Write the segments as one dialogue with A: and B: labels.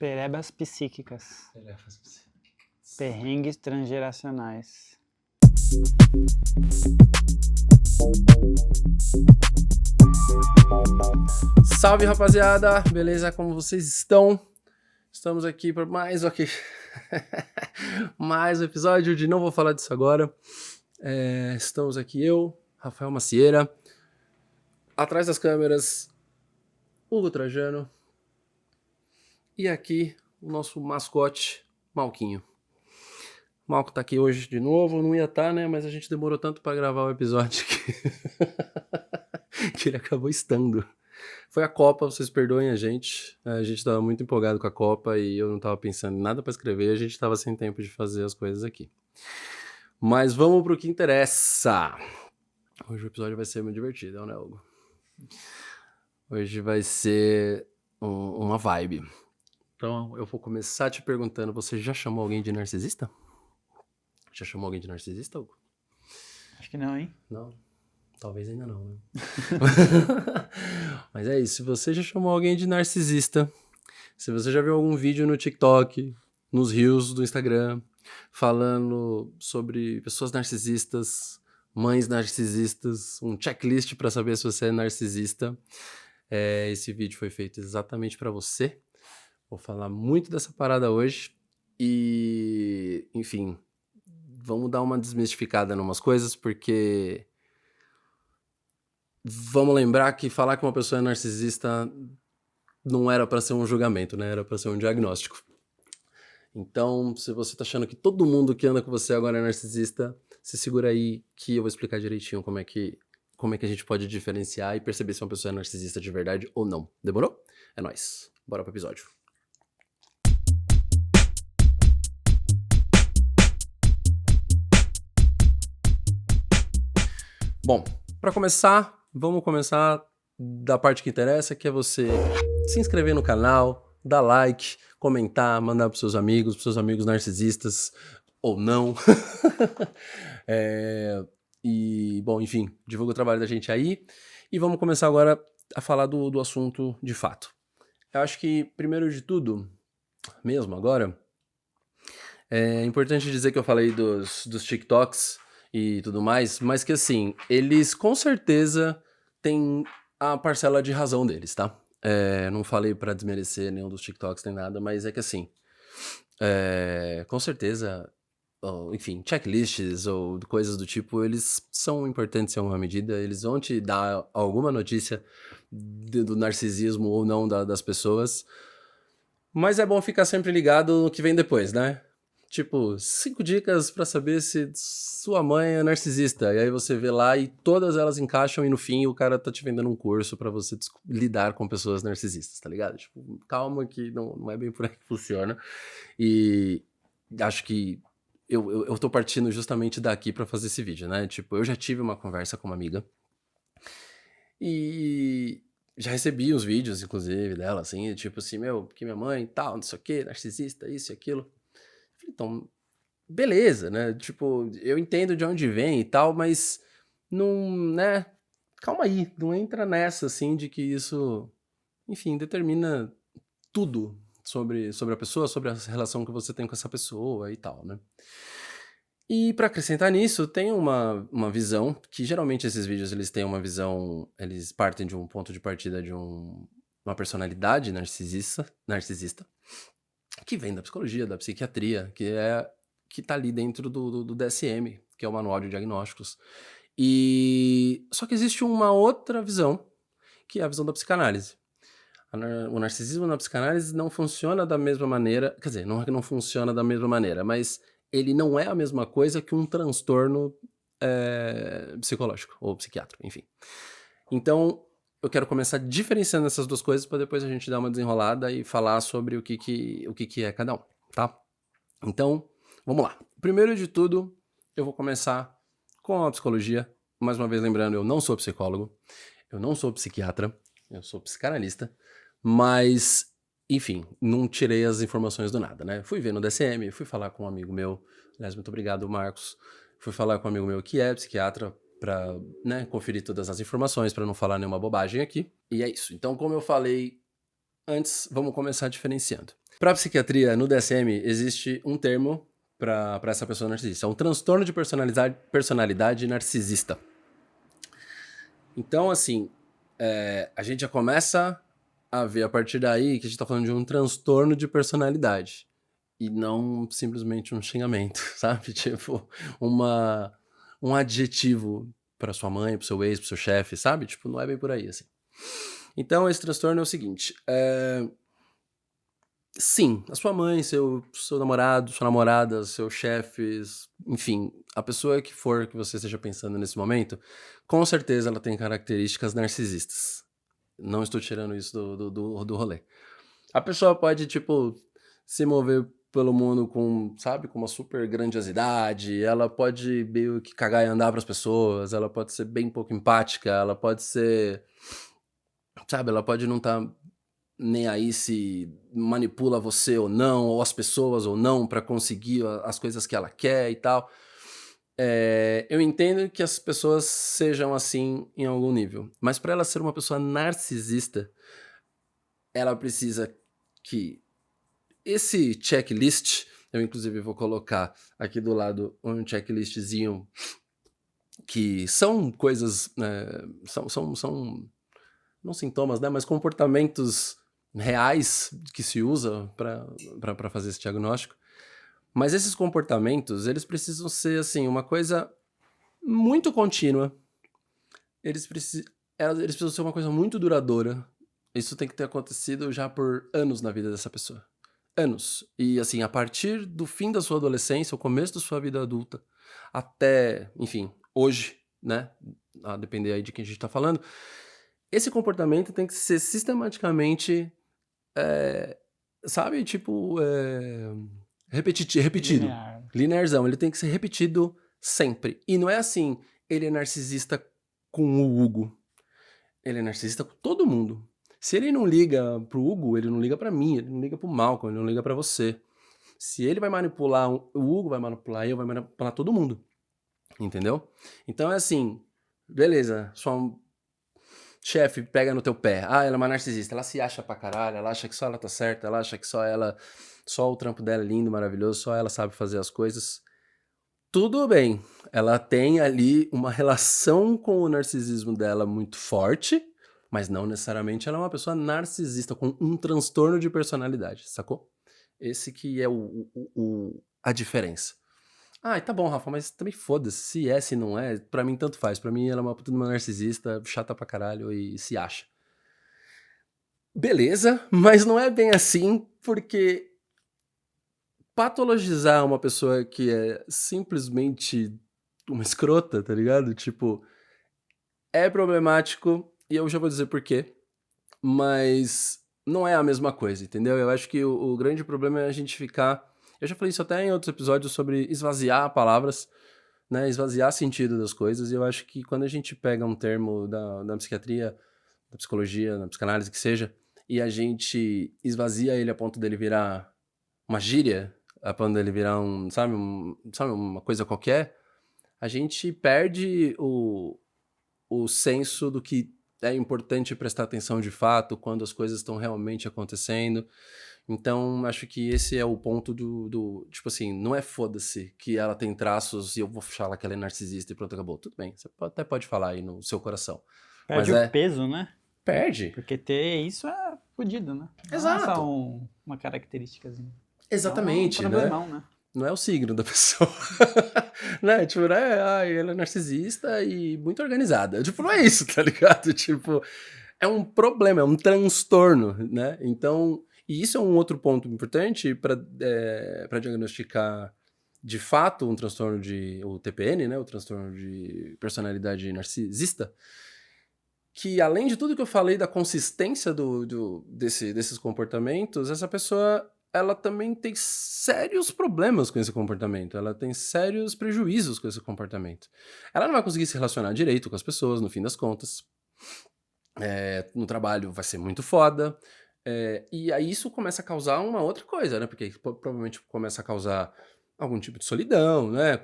A: Perebas psíquicas.
B: Tarefas psíquicas.
A: Perrengues transgeracionais.
B: Salve, rapaziada! Beleza? Como vocês estão? Estamos aqui para mais um episódio de Não Vou Falar Disso Agora. Estamos aqui eu, Rafael Macieira, atrás das câmeras, Hugo Trajano, e aqui o nosso mascote, Malquinho. Malco tá aqui hoje de novo, não ia estar, né? Mas a gente demorou tanto para gravar o episódio que ele acabou estando. Foi a Copa, vocês perdoem a gente tava muito empolgado com a Copa e eu não tava pensando em nada pra escrever, a gente tava sem tempo de fazer as coisas aqui. Mas vamos pro que interessa. Hoje o episódio vai ser muito divertido, né, Hugo? Hoje vai ser uma vibe. Então eu vou começar te perguntando, você já chamou alguém de narcisista? Já chamou alguém de narcisista, Hugo?
A: Acho que não, hein?
B: Não. Talvez ainda não, né? Mas é isso, se você já chamou alguém de narcisista, se você já viu algum vídeo no TikTok, nos Reels do Instagram, falando sobre pessoas narcisistas, mães narcisistas, um checklist para saber se você é narcisista, esse vídeo foi feito exatamente para você. Vou falar muito dessa parada hoje e, enfim, vamos dar uma desmistificada em umas coisas, porque vamos lembrar que falar que uma pessoa é narcisista não era para ser um julgamento, né? Era para ser um diagnóstico. Então, se você tá achando que todo mundo que anda com você agora é narcisista, se segura aí que eu vou explicar direitinho como é que a gente pode diferenciar e perceber se uma pessoa é narcisista de verdade ou não. Demorou? É nóis. Bora pro episódio. Bom, para começar, vamos começar da parte que interessa, que é você se inscrever no canal, dar like, comentar, mandar pros seus amigos narcisistas, ou não. E, bom, enfim, divulga o trabalho da gente aí. E vamos começar agora a falar do assunto de fato. Eu acho que, primeiro de tudo, mesmo agora, é importante dizer que eu falei dos TikToks e tudo mais, mas que assim, eles com certeza têm a parcela de razão deles, tá? Não falei pra desmerecer nenhum dos TikToks nem nada, mas é que assim, com certeza, enfim, checklists ou coisas do tipo, eles são importantes em alguma medida, eles vão te dar alguma notícia do narcisismo ou não das pessoas, mas é bom ficar sempre ligado no que vem depois, né? Tipo, 5 dicas pra saber se sua mãe é narcisista. E aí você vê lá e todas elas encaixam e no fim o cara tá te vendendo um curso pra você lidar com pessoas narcisistas, tá ligado? Tipo, calma que não é bem por aí que funciona. E acho que eu tô partindo justamente daqui pra fazer esse vídeo, né? Tipo, eu já tive uma conversa com uma amiga e já recebi uns vídeos, inclusive, dela, assim, tipo assim, porque minha mãe e tal, não sei o que, narcisista, isso e aquilo. Então, beleza, né? Tipo, eu entendo de onde vem e tal, mas não, né? Calma aí, não entra nessa, assim, de que isso, enfim, determina tudo sobre a pessoa, sobre a relação que você tem com essa pessoa e tal, né? E pra acrescentar nisso, tem uma visão, que geralmente esses vídeos eles têm uma visão, eles partem de um ponto de partida de uma personalidade narcisista, que vem da psicologia, da psiquiatria, que tá ali dentro do DSM, que é o Manual de Diagnósticos. E só que existe uma outra visão, que é a visão da psicanálise. O narcisismo na psicanálise não funciona da mesma maneira, quer dizer, não é que não funciona da mesma maneira, mas ele não é a mesma coisa que um transtorno psicológico ou psiquiátrico, enfim. Então, eu quero começar diferenciando essas duas coisas para depois a gente dar uma desenrolada e falar sobre o que é cada um, tá? Então, vamos lá. Primeiro de tudo, eu vou começar com a psicologia. Mais uma vez lembrando, eu não sou psicólogo, eu não sou psiquiatra, eu sou psicanalista, mas, enfim, não tirei as informações do nada, né? Fui ver no DSM, fui falar com um amigo meu, aliás, muito obrigado, Marcos, fui falar com um amigo meu que é psiquiatra, para, né, conferir todas as informações, para não falar nenhuma bobagem aqui. E é isso. Então, como eu falei antes, vamos começar diferenciando. Para psiquiatria, no DSM, existe um termo para essa pessoa narcisista. É um transtorno de personalidade narcisista. Então, assim, a gente já começa a ver a partir daí que a gente tá falando de um transtorno de personalidade. E não simplesmente um xingamento, sabe? Tipo, um adjetivo para sua mãe, pro seu ex, pro seu chefe, sabe? Tipo, não é bem por aí, assim. Então, esse transtorno é o seguinte. Sim, a sua mãe, seu namorado, sua namorada, seus chefes, enfim, a pessoa que for que você esteja pensando nesse momento, com certeza ela tem características narcisistas. Não estou tirando isso do rolê. A pessoa pode, tipo, se mover pelo mundo com, sabe, com uma super grandiosidade, ela pode meio que cagar e andar pras pessoas, ela pode ser bem pouco empática, ela pode ser, sabe, ela pode não estar nem aí se manipula você ou não, ou as pessoas ou não, pra conseguir as coisas que ela quer e tal. Eu entendo que as pessoas sejam assim em algum nível, mas para ela ser uma pessoa narcisista, ela precisa que esse checklist, eu inclusive vou colocar aqui do lado um checklistzinho que são coisas, são não sintomas, né, mas comportamentos reais que se usa para fazer esse diagnóstico. Mas esses comportamentos, eles precisam ser, assim, uma coisa muito contínua. Eles precisam ser uma coisa muito duradoura. Isso tem que ter acontecido já por anos na vida dessa pessoa. Anos. E, assim, a partir do fim da sua adolescência, o começo da sua vida adulta, até, enfim, hoje, né? A depender aí de quem a gente tá falando. Esse comportamento tem que ser sistematicamente, sabe, tipo, repetido.
A: Linear.
B: Linearzão. Ele tem que ser repetido sempre. E não é assim, ele é narcisista com o Hugo. Ele é narcisista com todo mundo. Se ele não liga pro Hugo, ele não liga pra mim, ele não liga pro Malcolm, ele não liga pra você. Se ele vai manipular o Hugo, vai manipular eu, vai manipular todo mundo. Entendeu? Então é assim, beleza, sua chefe pega no teu pé. Ah, ela é uma narcisista, ela se acha pra caralho, ela acha que só ela tá certa, ela acha que só o trampo dela é lindo, maravilhoso, só ela sabe fazer as coisas. Tudo bem, ela tem ali uma relação com o narcisismo dela muito forte, mas não necessariamente ela é uma pessoa narcisista com um transtorno de personalidade, sacou? Esse que é a diferença. Ah, tá bom, Rafa, mas também foda-se, se é, se não é, pra mim tanto faz. Pra mim ela é uma puta de uma narcisista, chata pra caralho e se acha. Beleza, mas não é bem assim, porque patologizar uma pessoa que é simplesmente uma escrota, tá ligado? Tipo, é problemático, e eu já vou dizer por quê, mas não é a mesma coisa, entendeu? Eu acho que o grande problema é a gente ficar. Eu já falei isso até em outros episódios sobre esvaziar palavras, né? Esvaziar sentido das coisas, e eu acho que quando a gente pega um termo da psiquiatria, da psicologia, da psicanálise, que seja, e a gente esvazia ele a ponto dele virar uma gíria, a ponto dele virar sabe, uma coisa qualquer, a gente perde o senso do que é importante prestar atenção de fato quando as coisas estão realmente acontecendo. Então, acho que esse é o ponto tipo assim, não é foda-se que ela tem traços e eu vou falar que ela é narcisista e pronto, acabou. Tudo bem, você até pode falar aí no seu coração. Mas
A: Perde o peso, né?
B: perde.
A: Porque ter isso é fodido, né? Não é
B: Exato.
A: só uma característicazinha.
B: Exatamente,
A: É um problemão, né?
B: Não é o signo da pessoa. Né? Tipo, né? Ai, ela é narcisista e muito organizada. Tipo, não é isso, tá ligado? Tipo, é um problema, é um transtorno, né? Então, e isso é um outro ponto importante para diagnosticar de fato um transtorno o TPN, né? O transtorno de personalidade narcisista, que além de tudo que eu falei da consistência desses comportamentos, essa pessoa ela também tem sérios problemas com esse comportamento, ela tem sérios prejuízos com esse comportamento. Ela não vai conseguir se relacionar direito com as pessoas, no fim das contas. No trabalho vai ser muito foda. E aí isso começa a causar uma outra coisa, né? Porque provavelmente começa a causar algum tipo de solidão, né?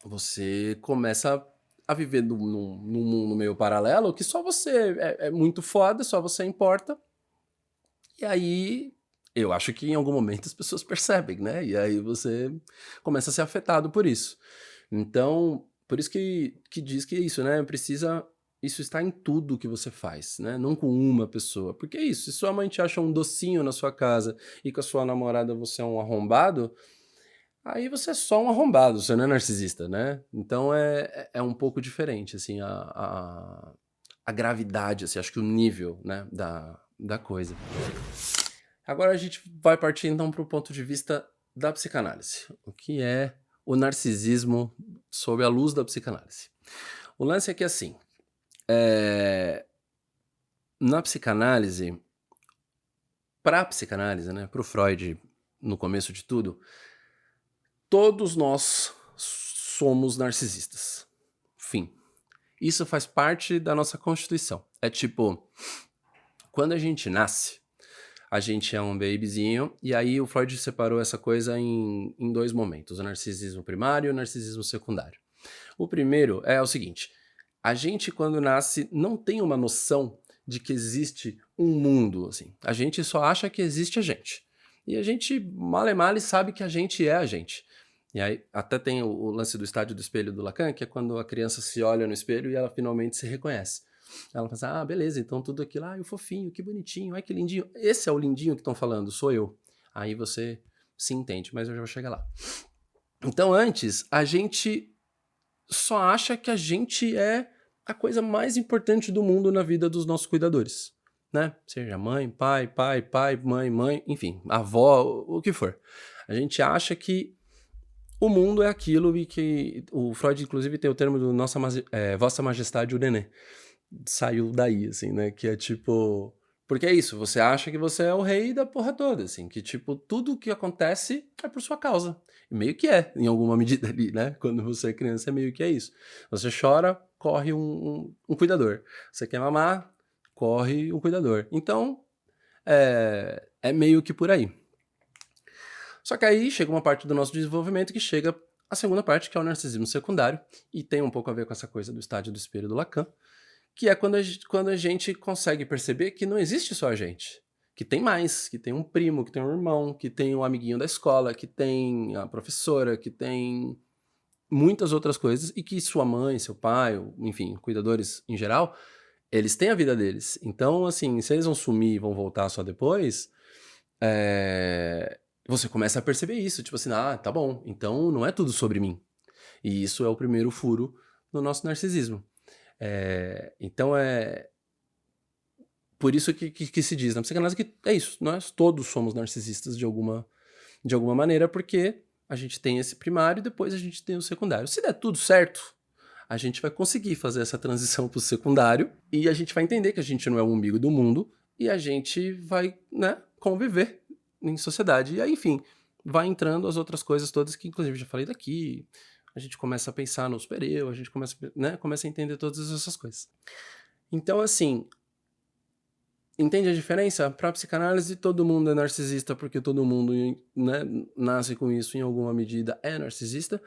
B: Você começa a viver num mundo meio paralelo que só você é muito foda, só você importa, E aí, eu acho que em algum momento as pessoas percebem, né? E aí você começa a ser afetado por isso. Então, por isso que diz que é isso, né? Isso está em tudo que você faz, né? Não com uma pessoa. Porque é isso, se sua mãe te acha um docinho na sua casa e com a sua namorada você é um arrombado, aí você é só um arrombado, você não é narcisista, né? Então é um pouco diferente, assim, a gravidade, assim, acho que o nível, né, da coisa. Agora a gente vai partir então para o ponto de vista da psicanálise. O que é o narcisismo sob a luz da psicanálise? O lance é que, assim, na psicanálise, para a psicanálise, né, para o Freud, no começo de tudo, todos nós somos narcisistas. Fim. Isso faz parte da nossa constituição. É tipo, quando a gente nasce, a gente é um babyzinho, e aí o Freud separou essa coisa em dois momentos, o narcisismo primário e o narcisismo secundário. O primeiro é o seguinte, a gente quando nasce não tem uma noção de que existe um mundo, assim. A gente só acha que existe a gente. E a gente, male male, sabe que a gente é a gente. E aí até tem o lance do estádio do espelho do Lacan, que é quando a criança se olha no espelho e ela finalmente se reconhece. Ela pensa, ah, beleza, então tudo aquilo, o fofinho, que bonitinho, ai que lindinho. Esse é o lindinho que estão falando, sou eu. Aí você se entende, mas eu já vou chegar lá. Então antes, a gente só acha que a gente é a coisa mais importante do mundo na vida dos nossos cuidadores, né? Seja mãe, pai, mãe, enfim, avó, o que for. A gente acha que o mundo é aquilo e que o Freud, inclusive, tem o termo do Vossa Majestade o Nenê. Saiu daí, assim, né? Que é tipo... Porque é isso, você acha que você é o rei da porra toda, assim. Que, tipo, tudo que acontece é por sua causa. E meio que é, em alguma medida ali, né? Quando você é criança, é meio que é isso. Você chora, corre um cuidador. Você quer mamar, corre um cuidador. Então, é meio que por aí. Só que aí chega uma parte do nosso desenvolvimento que chega a segunda parte, que é o narcisismo secundário, e tem um pouco a ver com essa coisa do estádio do espelho do Lacan, que é quando a gente consegue perceber que não existe só a gente. Que tem mais, que tem um primo, que tem um irmão, que tem um amiguinho da escola, que tem a professora, que tem muitas outras coisas, e que sua mãe, seu pai, enfim, cuidadores em geral, eles têm a vida deles. Então, assim, se eles vão sumir e vão voltar só depois, você começa a perceber isso, tipo assim, tá bom, então não é tudo sobre mim. E isso é o primeiro furo no nosso narcisismo. Então por isso que se diz na psicanálise que é isso, nós todos somos narcisistas de alguma maneira, porque a gente tem esse primário e depois a gente tem o secundário. Se der tudo certo, a gente vai conseguir fazer essa transição para o secundário e a gente vai entender que a gente não é o umbigo do mundo e a gente vai, né, conviver em sociedade. E aí, enfim, vai entrando as outras coisas todas que, inclusive, já falei daqui. A gente começa a pensar no super-eu, a gente começa a entender todas essas coisas. Então, assim, entende a diferença? Para a psicanálise, todo mundo é narcisista porque todo mundo, né, nasce com isso em alguma medida, é narcisista.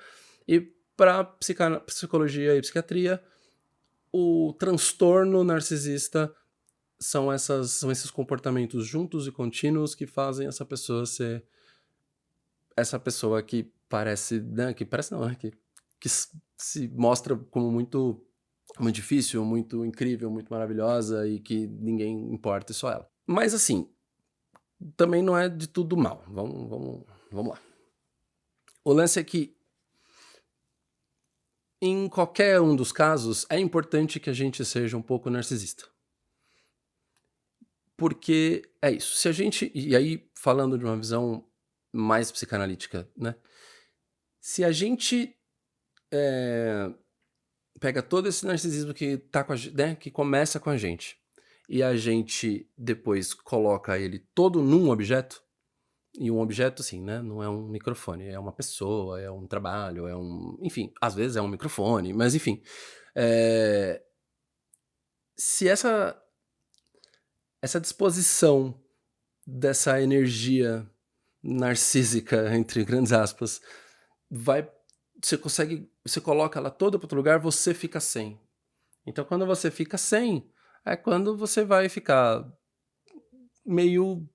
B: E para psicologia e psiquiatria, o transtorno narcisista são esses comportamentos juntos e contínuos que fazem essa pessoa ser essa pessoa que parece, né, que parece não, né, que se mostra como muito difícil, muito incrível, muito maravilhosa e que ninguém importa, e só ela. Mas assim, também não é de tudo mal. Vamos lá. O lance é que em qualquer um dos casos é importante que a gente seja um pouco narcisista. Porque é isso. Se a gente, e aí falando de uma visão mais psicanalítica, né? Se a gente pega todo esse narcisismo que tá com a, né, que começa com a gente e a gente depois coloca ele todo num objeto, e um objeto assim, né, não é um microfone, é uma pessoa, é um trabalho, enfim, às vezes é um microfone, mas enfim, se essa disposição dessa energia narcísica, entre grandes aspas, você coloca ela toda para outro lugar, você fica sem. Então, quando você fica sem, é quando você vai ficar meio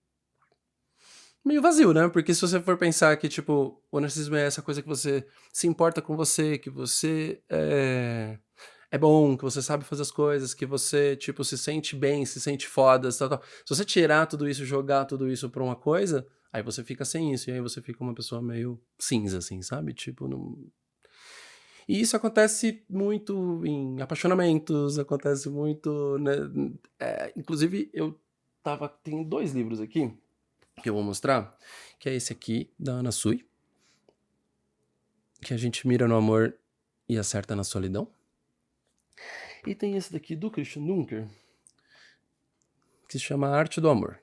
B: meio vazio, né? Porque se você for pensar que, tipo, o narcisismo é essa coisa que você se importa com você, que você é bom, que você sabe fazer as coisas, que você, tipo, se sente bem, se sente foda, tal, tal. Se você tirar tudo isso, jogar tudo isso pra uma coisa, aí você fica sem isso, e aí você fica uma pessoa meio cinza, assim, sabe? Tipo, não... E isso acontece muito em apaixonamentos, acontece muito, né? Inclusive, tem 2 livros aqui que eu vou mostrar, que é esse aqui, da Ana Sui, que a gente mira no amor e acerta na solidão. E tem esse daqui do Christian Dunker, que se chama Arte do Amor.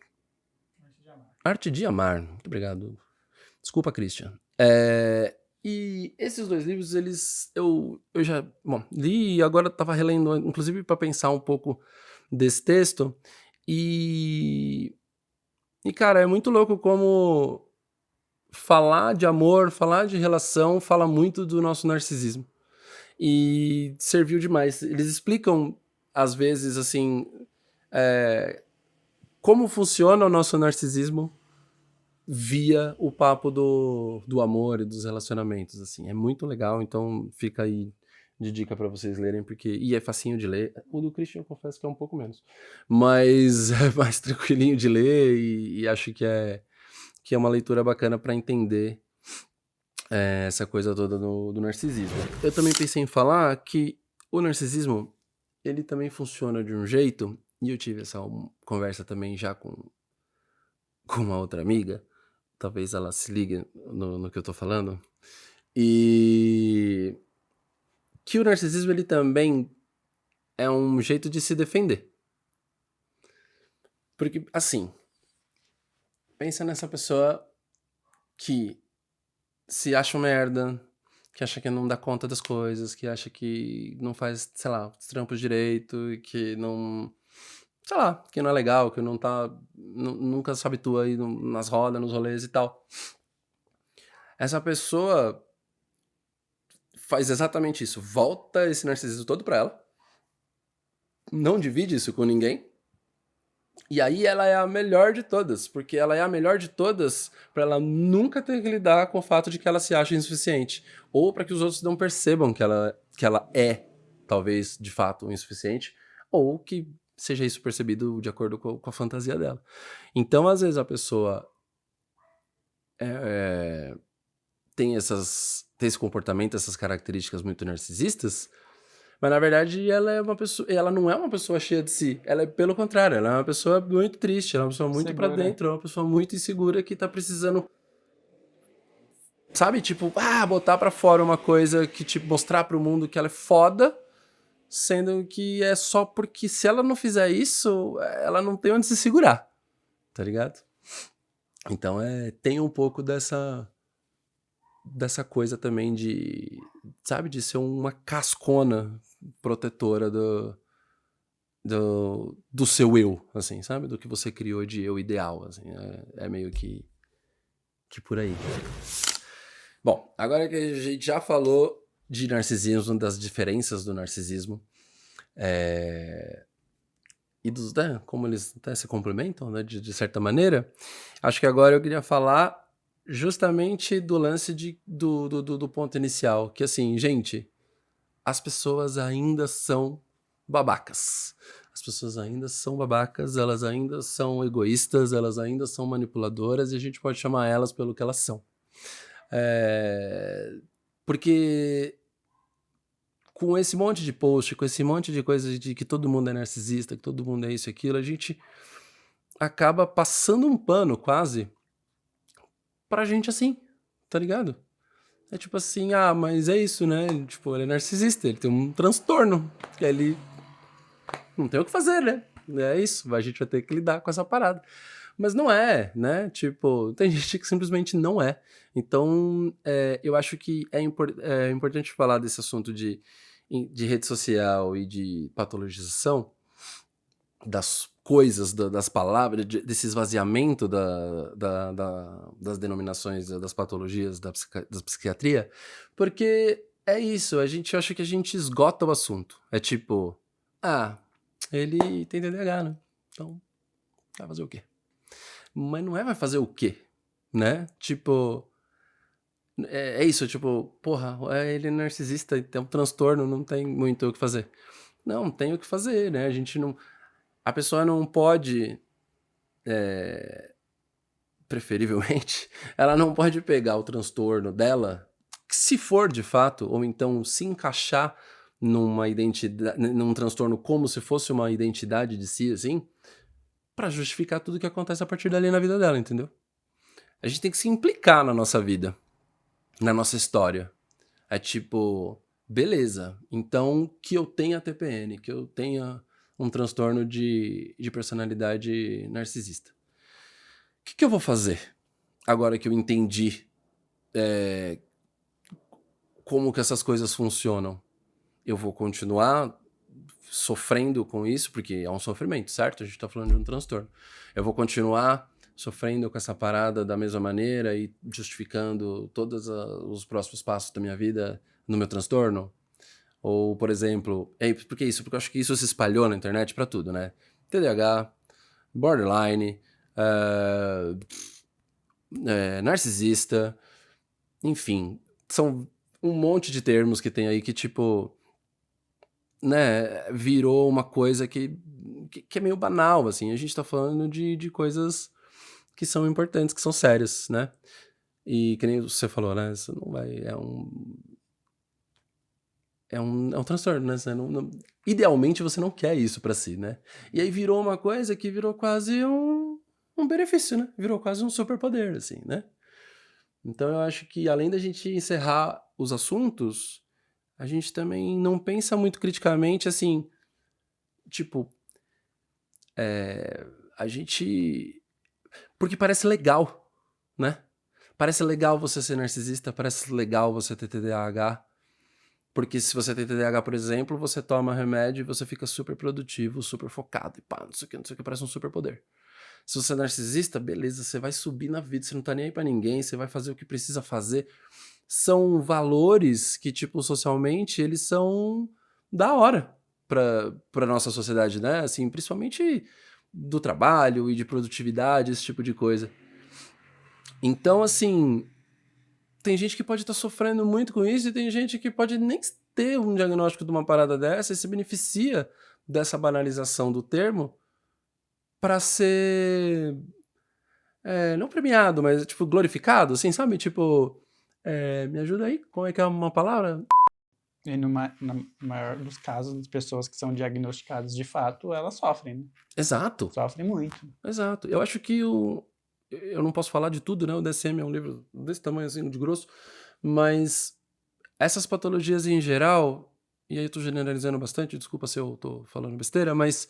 B: Arte de Amar. Muito obrigado. Desculpa, Christian. E esses 2 livros, eu já li e agora estava relendo, inclusive para pensar um pouco desse texto. E, cara, é muito louco como falar de amor, falar de relação, fala muito do nosso narcisismo. E serviu demais. Eles explicam, às vezes, assim, como funciona o nosso narcisismo via o papo do amor e dos relacionamentos, assim. É muito legal, então fica aí de dica pra vocês lerem, porque... E é facinho de ler. O do Christian, eu confesso que é um pouco menos. Mas é mais tranquilinho de ler e acho que é uma leitura bacana pra entender essa coisa toda do narcisismo. Eu também pensei em falar que o narcisismo, ele também funciona de um jeito, e eu tive essa conversa também já com uma outra amiga, talvez ela se ligue no que eu tô falando, e que o narcisismo, ele também é um jeito de se defender. Porque, assim, pensa nessa pessoa que se acha um merda, que acha que não dá conta das coisas, que acha que não faz, sei lá, os trampos direito, e que não... sei lá, que não é legal, que não tá... nunca se habitua aí nas rodas, nos rolês e tal. Essa pessoa faz exatamente isso. Volta esse narcisismo todo pra ela. Não divide isso com ninguém. E aí ela é a melhor de todas, porque ela é a melhor de todas pra ela nunca ter que lidar com o fato de que ela se acha insuficiente. Ou pra que os outros não percebam que ela é, talvez, de fato, insuficiente. Ou que seja isso percebido de acordo com a fantasia dela. Então, às vezes, a pessoa tem esse comportamento, essas características muito narcisistas, mas na verdade ela não é uma pessoa cheia de si, ela é pelo contrário, ela é uma pessoa muito triste, ela é uma pessoa muito pra dentro, é uma pessoa muito insegura que tá precisando, sabe, tipo, botar pra fora uma coisa que, tipo, mostrar pro mundo que ela é foda, sendo que é só porque se ela não fizer isso, ela não tem onde se segurar, tá ligado? Então tem um pouco dessa coisa também de, sabe, de ser uma cascona protetora do seu eu, assim, sabe? Do que você criou de eu ideal, assim. É meio que por aí. Bom, agora que a gente já falou de narcisismo, das diferenças do narcisismo, e dos, né, como eles até se complementam, né, de certa maneira, acho que agora eu queria falar justamente do lance do ponto inicial, que assim, gente, as pessoas ainda são babacas. As pessoas ainda são babacas, elas ainda são egoístas, elas ainda são manipuladoras, e a gente pode chamar elas pelo que elas são. Porque com esse monte de post, com esse monte de coisa de que todo mundo é narcisista, que todo mundo é isso e aquilo, a gente acaba passando um pano quase pra gente assim, tá ligado? É tipo assim, mas é isso, né? Tipo, ele é narcisista, ele tem um transtorno. Ele não tem o que fazer, né? É isso, a gente vai ter que lidar com essa parada. Mas não é, né? Tipo, tem gente que simplesmente não é. Então, eu acho que é importante falar desse assunto de rede social e de patologização das coisas, das palavras, desse esvaziamento das denominações, das patologias da psiquiatria, porque é isso, a gente acha que a gente esgota o assunto. É tipo, ele tem TDAH, né? Então, vai fazer o quê? Mas não vai fazer o quê? né? Tipo, é isso, tipo, porra, ele é narcisista, tem um transtorno, não tem muito o que fazer. Não, tem o que fazer, né? A pessoa não pode, preferivelmente, ela não pode pegar o transtorno dela, se for de fato, ou então se encaixar numa identidade, num transtorno como se fosse uma identidade de si, assim, pra justificar tudo que acontece a partir dali na vida dela, entendeu? A gente tem que se implicar na nossa vida, na nossa história. É tipo, beleza, então que eu tenha TPN, que eu tenha um transtorno de personalidade narcisista. O que eu vou fazer agora que eu entendi como que essas coisas funcionam? Eu vou continuar sofrendo com isso, porque é um sofrimento, certo? A gente tá falando de um transtorno. Eu vou continuar sofrendo com essa parada da mesma maneira e justificando todos os próximos passos da minha vida no meu transtorno? Ou, por exemplo, por que isso? Porque eu acho que isso se espalhou na internet pra tudo, né? TDAH, borderline, narcisista, enfim, são um monte de termos que tem aí que, tipo, né, virou uma coisa que é meio banal, assim. A gente tá falando de coisas que são importantes, que são sérias, né? E que nem você falou, né? Isso não vai. É um transtorno, né? Idealmente você não quer isso pra si, né? E aí virou uma coisa que virou quase um benefício, né? Virou quase um superpoder, assim, né? Então eu acho que além da gente encerrar os assuntos, a gente também não pensa muito criticamente, assim, tipo, a gente... Porque parece legal, né? Parece legal você ser narcisista, parece legal você ter TDAH. Porque se você tem TDAH, por exemplo, você toma remédio e você fica super produtivo, super focado e pá, não sei o que, parece um superpoder. Se você é narcisista, beleza, você vai subir na vida, você não tá nem aí pra ninguém, você vai fazer o que precisa fazer. São valores que, tipo, socialmente, eles são da hora pra nossa sociedade, né? Assim, principalmente do trabalho e de produtividade, esse tipo de coisa. Então, assim, tem gente que pode estar sofrendo muito com isso e tem gente que pode nem ter um diagnóstico de uma parada dessa e se beneficia dessa banalização do termo pra ser não premiado, mas tipo glorificado, assim, sabe? Tipo, me ajuda aí, como é que é uma palavra?
A: E na maior dos casos, as pessoas que são diagnosticadas de fato, elas sofrem, né?
B: Exato,
A: Sofrem muito.
B: exato. Eu acho que eu não posso falar de tudo, né? O DSM é um livro desse tamanho assim, de grosso, mas essas patologias em geral, e aí eu tô generalizando bastante, desculpa se eu tô falando besteira, mas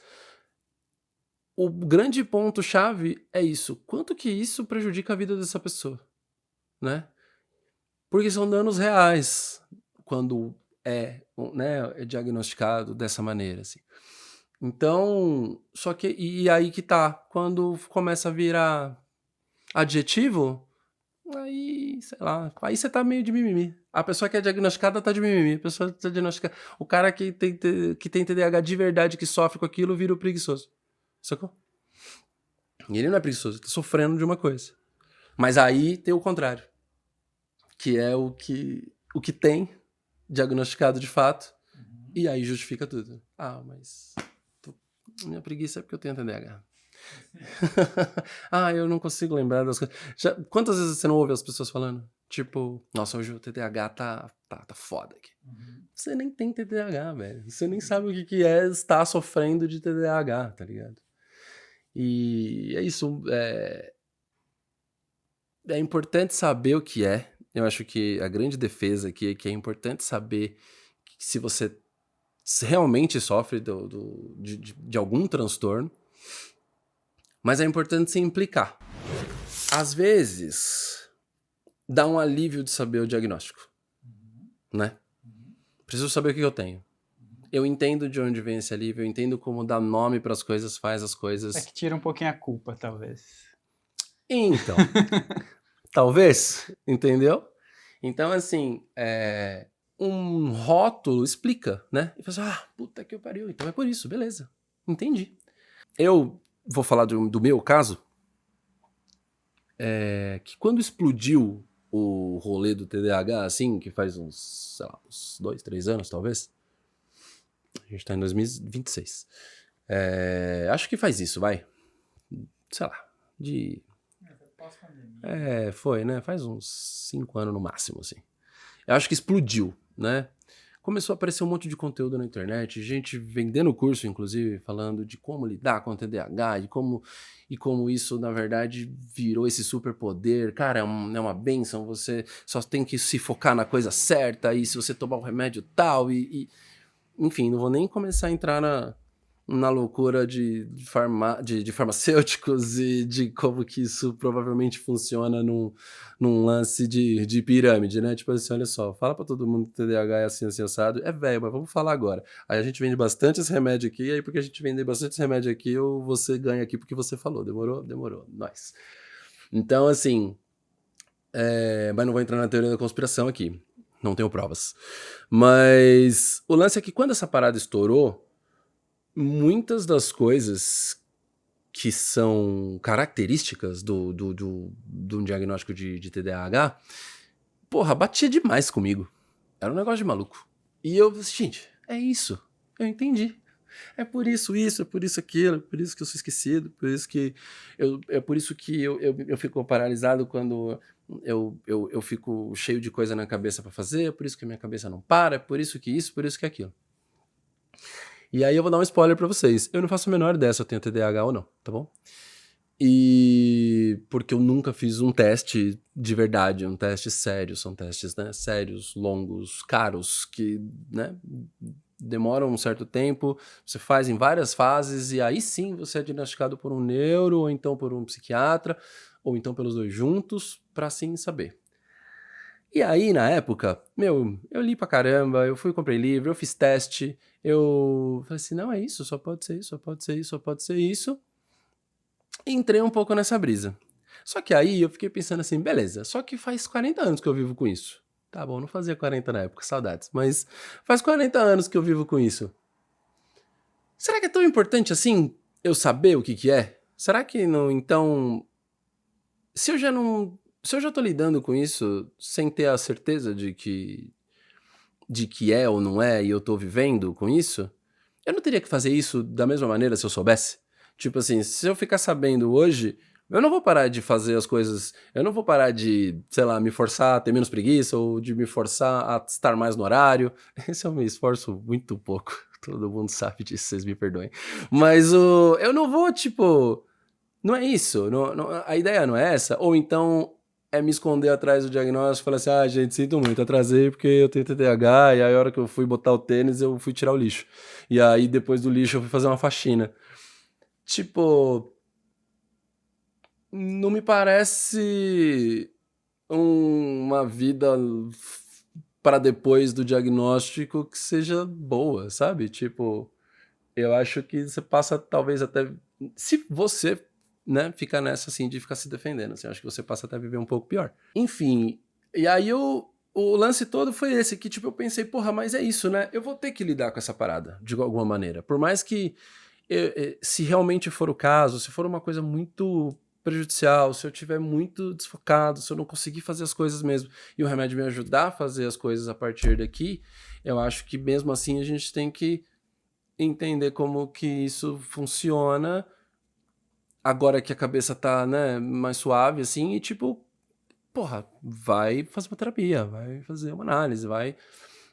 B: o grande ponto-chave é isso. Quanto que isso prejudica a vida dessa pessoa, né? Porque são danos reais quando é diagnosticado dessa maneira, assim. Então, só que, e aí que tá, quando começa a virar adjetivo, aí, sei lá, aí você tá meio de mimimi. A pessoa que é diagnosticada tá de mimimi. A pessoa que tá diagnosticada. O cara que tem TDAH de verdade, que sofre com aquilo, vira o preguiçoso. Sacou? E ele não é preguiçoso, ele tá sofrendo de uma coisa. Mas aí tem o contrário, que é o que tem diagnosticado de fato, e aí justifica tudo. Ah, mas minha preguiça é porque eu tenho TDAH. Eu não consigo lembrar das coisas. Quantas vezes você não ouve as pessoas falando? Tipo, nossa, hoje o TDAH tá foda aqui. Você nem tem TDAH, velho. Você nem sabe o que é estar sofrendo de TDAH, tá ligado? E é isso. É importante saber o que é. Eu acho que a grande defesa aqui é que é importante saber se você realmente sofre de algum transtorno, mas é importante se implicar. Às vezes, dá um alívio de saber o diagnóstico, né? Preciso saber o que eu tenho. Eu entendo de onde vem esse alívio, eu entendo como dar nome para as coisas, faz as coisas.
A: É que tira um pouquinho a culpa, talvez.
B: Então, talvez, entendeu? Então, assim, um rótulo explica, né? E fala assim, puta que pariu, então é por isso, beleza, entendi. Eu vou falar do meu caso. que quando explodiu o rolê do TDAH, assim, que faz uns, sei lá, uns 2, 3 anos, talvez. A gente tá em 2026. Acho que faz isso, vai. Sei lá, de... foi, né? Faz uns 5 anos no máximo, assim. Eu acho que explodiu, né? Começou a aparecer um monte de conteúdo na internet, gente vendendo curso, inclusive, falando de como lidar com o TDAH e como isso, na verdade, virou esse superpoder. Cara, é uma bênção, você só tem que se focar na coisa certa, e se você tomar o remédio tal, enfim, não vou nem começar a entrar na loucura de farmacêuticos e de como que isso provavelmente funciona num lance de pirâmide, né? Tipo assim, olha só, fala pra todo mundo que TDAH é assim, assado. É velho, mas vamos falar agora. Aí a gente vende bastante esse remédio aqui, aí porque a gente vender bastante esse remédio aqui, você ganha aqui porque você falou. Demorou? Demorou. Nice. Então, assim, mas não vou entrar na teoria da conspiração aqui. Não tenho provas. Mas o lance é que quando essa parada estourou, muitas das coisas que são características de um diagnóstico de TDAH, porra, batia demais comigo. Era um negócio de maluco. E eu, gente, é isso. Eu entendi. É por isso, é por isso aquilo, é por isso que eu sou esquecido, por isso que é por isso que eu fico paralisado quando eu fico cheio de coisa na cabeça pra fazer, é por isso que a minha cabeça não para, é por isso que isso, por isso que aquilo. E aí eu vou dar um spoiler pra vocês. Eu não faço a menor ideia se eu tenho TDAH ou não, tá bom? E porque eu nunca fiz um teste de verdade, um teste sério. São testes, né, sérios, longos, caros, que, né, demoram um certo tempo. Você faz em várias fases e aí sim você é diagnosticado por um neuro, ou então por um psiquiatra, ou então pelos dois juntos, pra assim saber. E aí, na época, eu li pra caramba, eu fui, comprei livro, eu fiz teste, eu falei assim, não, é isso, só pode ser isso, só pode ser isso, só pode ser isso. E entrei um pouco nessa brisa. Só que aí eu fiquei pensando assim, beleza, só que faz 40 anos que eu vivo com isso. Tá bom, não fazia 40 na época, saudades, mas faz 40 anos que eu vivo com isso. Será que é tão importante assim eu saber o que é? Será que não, então, se eu já não, se eu já tô lidando com isso sem ter a certeza de que é ou não é, e eu tô vivendo com isso, eu não teria que fazer isso da mesma maneira se eu soubesse? Tipo assim, se eu ficar sabendo hoje, eu não vou parar de fazer as coisas, eu não vou parar de, sei lá, me forçar a ter menos preguiça ou de me forçar a estar mais no horário. Esse eu me esforço muito pouco. Todo mundo sabe disso, vocês me perdoem. Mas eu não vou, tipo, não é isso, a ideia não é essa, ou então é me esconder atrás do diagnóstico e falar assim, ah, gente, sinto muito, atrasei porque eu tenho TDAH, e aí a hora que eu fui botar o tênis, eu fui tirar o lixo. E aí depois do lixo eu fui fazer uma faxina. Tipo, não me parece uma vida para depois do diagnóstico que seja boa, sabe? Tipo, eu acho que você passa talvez até... Se você, né, fica nessa assim de ficar se defendendo, assim, acho que você passa até a viver um pouco pior. Enfim, e aí o lance todo foi esse, que tipo, eu pensei, porra, mas é isso, né? Eu vou ter que lidar com essa parada, de alguma maneira. Por mais que, se realmente for o caso, se for uma coisa muito prejudicial, se eu tiver muito desfocado, se eu não conseguir fazer as coisas mesmo, e o remédio me ajudar a fazer as coisas a partir daqui, eu acho que mesmo assim a gente tem que entender como que isso funciona agora que a cabeça tá, né, mais suave, assim, e tipo, porra, vai fazer uma terapia, vai fazer uma análise, vai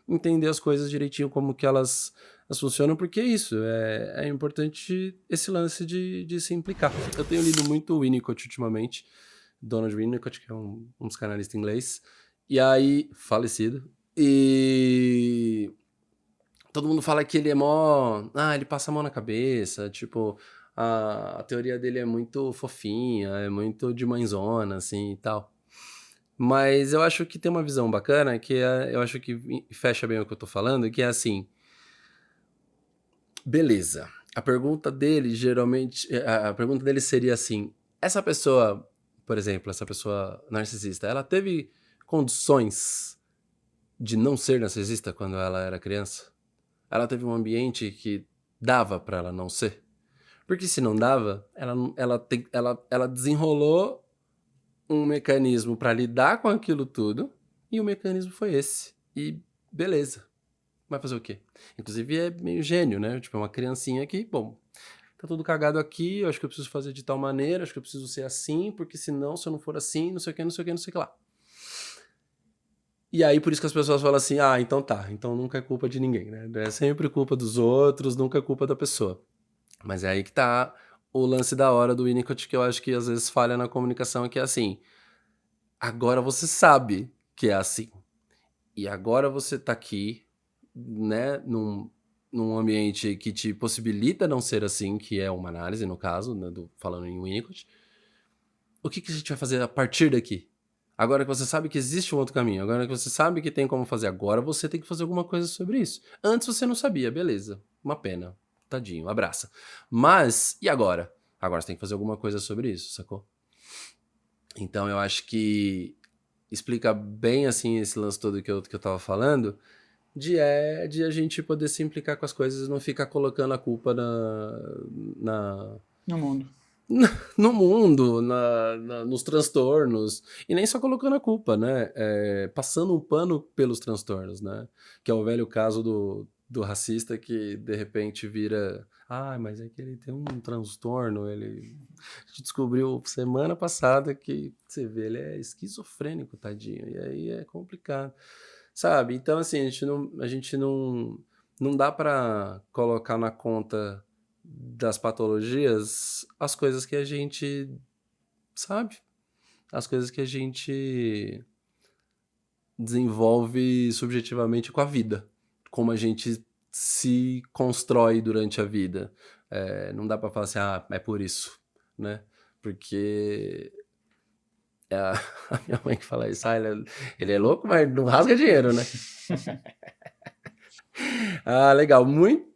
B: entender as coisas direitinho, como que elas funcionam, porque é isso, é importante esse lance de se implicar. Eu tenho lido muito o Winnicott ultimamente, Donald Winnicott, que é um psicanalista inglês, e aí, falecido, e todo mundo fala que ele é mó... Ah, ele passa a mão na cabeça, tipo... A teoria dele é muito fofinha, é muito de mãezona, assim, e tal. Mas eu acho que tem uma visão bacana, que eu acho que fecha bem o que eu tô falando, que é assim... Beleza. A pergunta dele, geralmente... A pergunta dele seria assim... Essa pessoa, por exemplo, essa pessoa narcisista, ela teve condições de não ser narcisista quando ela era criança? Ela teve um ambiente que dava pra ela não ser? Porque se não dava, ela desenrolou um mecanismo para lidar com aquilo tudo, e o mecanismo foi esse. E beleza. Vai fazer o quê? Inclusive é meio gênio, né? Tipo, é uma criancinha que, bom, tá tudo cagado aqui, eu acho que eu preciso fazer de tal maneira, acho que eu preciso ser assim, porque senão, se eu não for assim, não sei o que, não sei o que, não sei o que lá. E aí, por isso que as pessoas falam assim, então tá, então nunca é culpa de ninguém, né? É sempre culpa dos outros, nunca é culpa da pessoa. Mas é aí que tá o lance da hora do Winnicott, que eu acho que às vezes falha na comunicação, que é assim, agora você sabe que é assim. E agora você tá aqui, né, num ambiente que te possibilita não ser assim, que é uma análise, no caso, né, falando em Winnicott. O que a gente vai fazer a partir daqui? Agora que você sabe que existe um outro caminho, agora que você sabe que tem como fazer, agora você tem que fazer alguma coisa sobre isso. Antes você não sabia, beleza, uma pena, tadinho, abraça. Mas, e agora? Agora você tem que fazer alguma coisa sobre isso, sacou? Então eu acho que explica bem, assim, esse lance todo que eu tava falando, de a gente poder se implicar com as coisas e não ficar colocando a culpa na,
A: No mundo.
B: no mundo, nos transtornos, e nem só colocando a culpa, né? Passando um pano pelos transtornos, né? Que é o velho caso do racista que de repente vira. Mas é que ele tem um transtorno. A gente descobriu semana passada que você vê, ele é esquizofrênico, tadinho. E aí é complicado. Sabe? Então, assim, a gente não dá pra colocar na conta das patologias as coisas que a gente sabe, as coisas que a gente desenvolve subjetivamente com a vida, como a gente se constrói durante a vida. Não dá pra falar assim, é por isso, né? Porque a minha mãe que fala isso, ele é louco, mas não rasga dinheiro, né? Legal, muito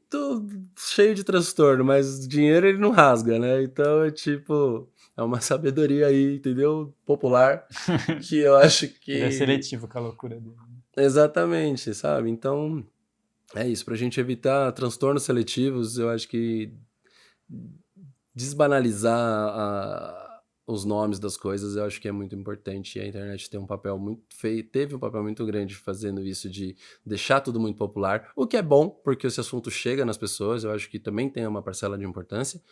B: cheio de transtorno, mas dinheiro ele não rasga, né? Então é tipo, é uma sabedoria aí, entendeu? Popular, que eu acho
A: Ele é
B: que.
A: seletivo com a loucura dele.
B: Exatamente, sabe? Então, é isso. Pra gente evitar transtornos seletivos, eu acho que desbanalizar os nomes das coisas, eu acho que é muito importante. E a internet tem um papel muito teve um papel muito grande fazendo isso, de deixar tudo muito popular, o que é bom, porque esse assunto chega nas pessoas, eu acho que também tem uma parcela de importância.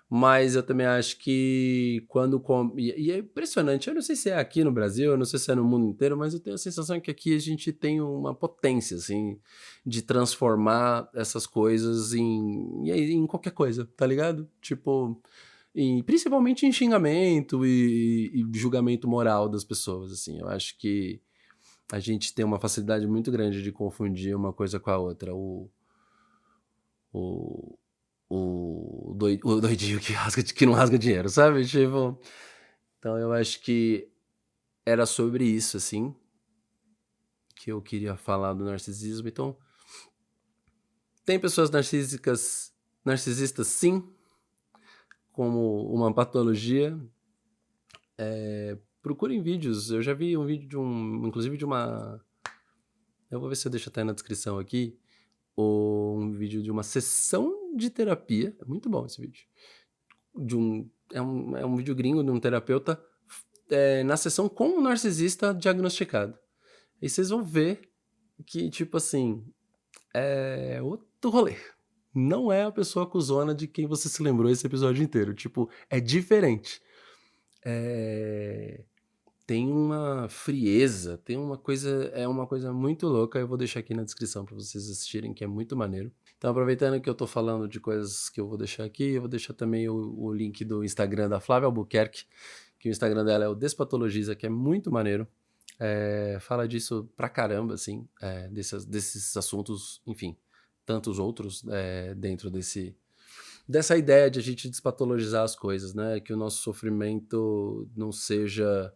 B: Mas eu também acho que quando. E é impressionante, eu não sei se é aqui no Brasil, eu não sei se é no mundo inteiro, mas eu tenho a sensação que aqui a gente tem uma potência, assim, de transformar essas coisas em qualquer coisa, tá ligado? Tipo, principalmente em xingamento e julgamento moral das pessoas, assim. Eu acho que a gente tem uma facilidade muito grande de confundir uma coisa com a outra. O, o doidinho que não rasga dinheiro, sabe? Tipo, então eu acho que era sobre isso, assim, que eu queria falar do narcisismo. Então, tem pessoas narcisistas sim, como uma patologia. Procurem vídeos, eu já vi um vídeo inclusive de uma, eu vou ver se eu deixo até na descrição aqui, um vídeo de uma sessão de terapia, é muito bom esse vídeo, é um vídeo gringo de um terapeuta na sessão com um narcisista diagnosticado. E vocês vão ver que, tipo assim, é outro rolê. Não é a pessoa cuzona de quem você se lembrou esse episódio inteiro. Tipo, é diferente. Tem uma frieza, tem uma coisa, é uma coisa muito louca. Eu vou deixar aqui na descrição para vocês assistirem, que é muito maneiro. Então, aproveitando que eu tô falando de coisas que eu vou deixar aqui, eu vou deixar também o link do Instagram da Flávia Albuquerque, que o Instagram dela é o Despatologiza, que é muito maneiro. Fala disso pra caramba, assim, desses assuntos, enfim, tantos outros dentro dessa ideia de a gente despatologizar as coisas, né? Que o nosso sofrimento não seja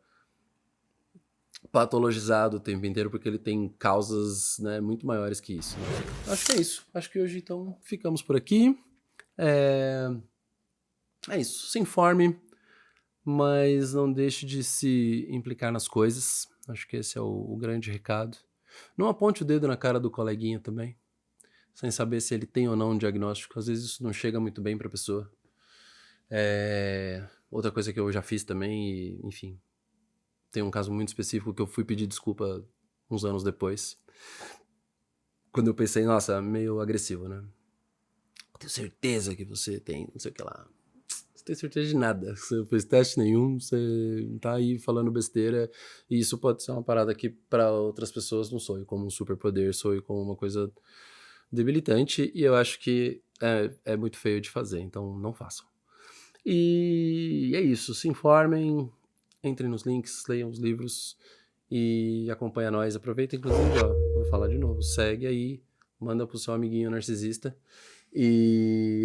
B: patologizado o tempo inteiro, porque ele tem causas, né, muito maiores que isso. Né? Acho que é isso. Acho que hoje, então, ficamos por aqui. É, é isso. Se informe, mas não deixe de se implicar nas coisas. Acho que esse é o grande recado. Não aponte o dedo na cara do coleguinha também, sem saber se ele tem ou não um diagnóstico. Às vezes isso não chega muito bem para a pessoa. Outra coisa que eu já fiz também, enfim, Tem um caso muito específico que eu fui pedir desculpa uns anos depois. Quando eu pensei, nossa, meio agressivo, né? Eu tenho certeza que você tem, não sei o que lá. Você tem certeza de nada. Você não fez teste nenhum, você tá aí falando besteira. E isso pode ser uma parada que para outras pessoas não soe como um superpoder, soe como uma coisa debilitante. E eu acho que é muito feio de fazer, então não façam. E é isso, se informem, entrem nos links, leiam os livros e acompanha nós. Aproveita, inclusive, ó, vou falar de novo, segue aí, manda pro seu amiguinho narcisista e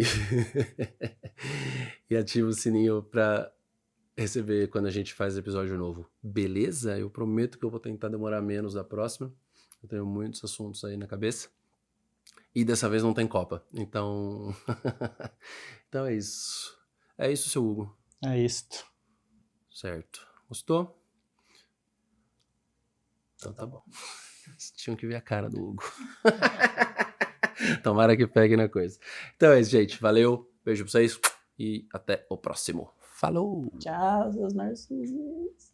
B: e ativa o sininho pra receber quando a gente faz episódio novo. Beleza? Eu prometo que eu vou tentar demorar menos da próxima. Eu tenho muitos assuntos aí na cabeça. E dessa vez não tem Copa. Então, então é isso. É isso, seu Hugo.
A: É isto.
B: Certo. Gostou? Então tá bom. Vocês tinham que ver a cara do Hugo. Tomara que pegue na coisa. Então é isso, gente. Valeu. Beijo pra vocês. E até o próximo. Falou!
A: Tchau, seus narcisos.